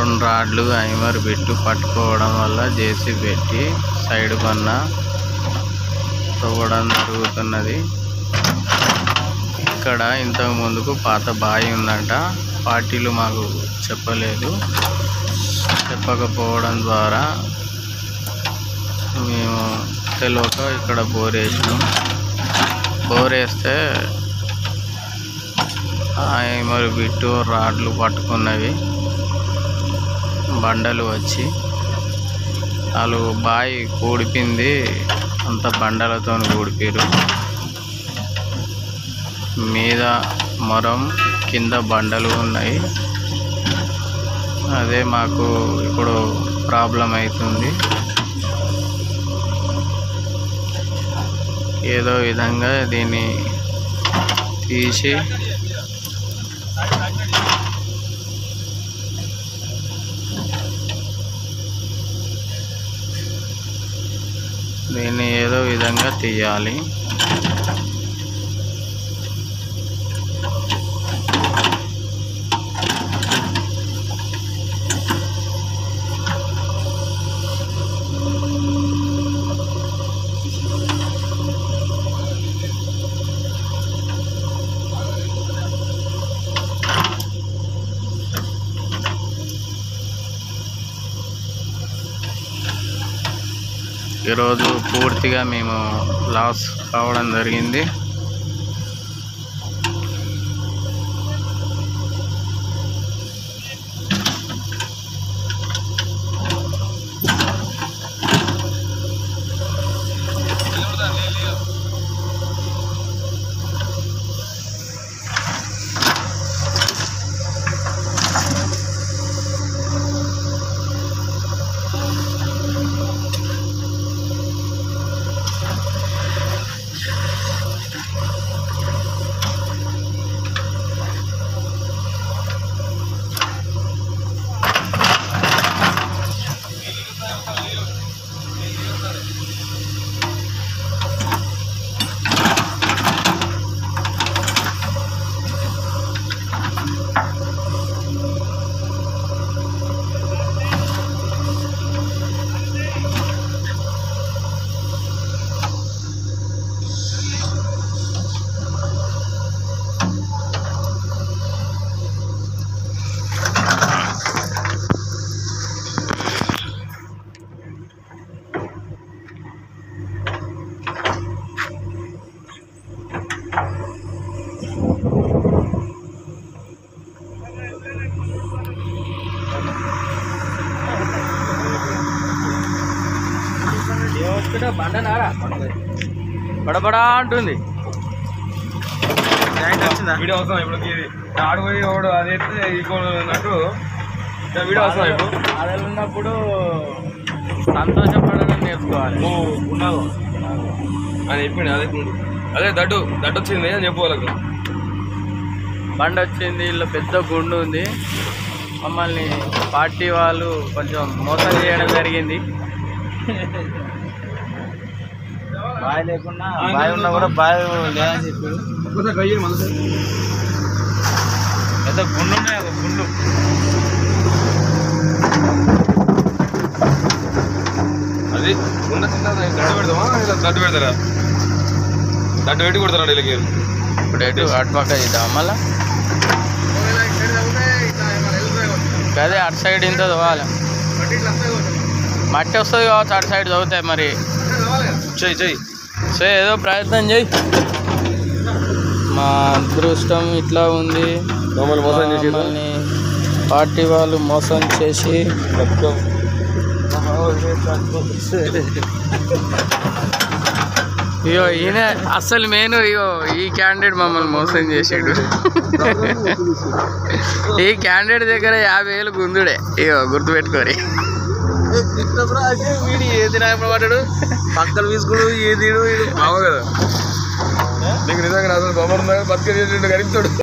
2 రాడ్లు ఐమర్ బిట్టు పట్టుకోవడం వల్ల జేసీ పెట్టి సైడ్ కొన్న తవ్వడం జరుగుతున్నది. ఇక్కడ ఇంతకు ముందుకు పాత బావి ఉందంట. పార్టీలు మాకు చెప్పలేదు. చెప్పకపోవడం ద్వారా మేము తెలియక ఇక్కడ బోర్ వేసినాం. బోర్ వేస్తే ఐమర్ బిట్టు రాడ్లు పట్టుకున్నవి బండలు వచ్చి వాళ్ళు బావి కూడిపింది అంత బండలతో కూడిపారు. మీద మొరం కింద బండలు ఉన్నాయి. అదే మాకు ఇప్పుడు ప్రాబ్లం అవుతుంది. ఏదో విధంగా దీన్ని తీసి ఏదో విధంగా తీయాలి. ఈరోజు పూర్తిగా మేము లాస్ కావడం జరిగింది. బడబడా అంటుంది. వీడియో అవసరం ఇప్పుడు ఆడు పోయి వాడు అదైతే అన్నట్టు వీడియో అవసరం. ఇప్పుడు అదే ఉన్నప్పుడు సంతోషపడడం నేర్చుకోవాలి. ఉన్నావు అని చెప్పింది. అదే దడ్డు వచ్చింది అని చెప్పు వాళ్ళకు. బండి వచ్చింది, ఇల్లు పెద్ద గుండు ఉంది. మమ్మల్ని పార్టీ వాళ్ళు కొంచెం మోసం చేయడం జరిగింది. బాయ్ లేకుండా బాయ్ ఉన్నా కూడా బాయ్ లేదని చెప్పారు. పెద్ద గుండు ఉన్నాయి. ఒక గుండు అది ఉన్న చిన్న దడ్డు పెడతామా దడ్డు పెడతారా? దడ్డు పెట్టి కొడతారా వీళ్ళకి? ఇప్పుడు ఎటు అటుపక్క చేద్దాం మళ్ళా. అదే అటు సైడ్ ఇంత చదవాలి. మట్టి వస్తుంది కావచ్చు, అటు సైడ్ చదువుతాయి. మరి చెయ్యి సో ఏదో ప్రయత్నం చేయి. మా అదృష్టం ఇట్లా ఉంది. మమ్మల్ని పార్టీ వాళ్ళు మోసం చేసి ఇగో ఈయన అసలు మెయిన్. ఇగో ఈ క్యాండిడేట్ మమ్మల్ని మోసం చేసాడు. ఈ క్యాండిడేట్ దగ్గర 50,000 గుందుడే. ఇగో గుర్తుపెట్టుకోరి. వీడు ఏది నాయపడ్డాడు, పక్కన తీసుకుడు ఏది కదా. నీకు నిజంగా అసలు బొమ్మ బతికే గడిపుతాడు.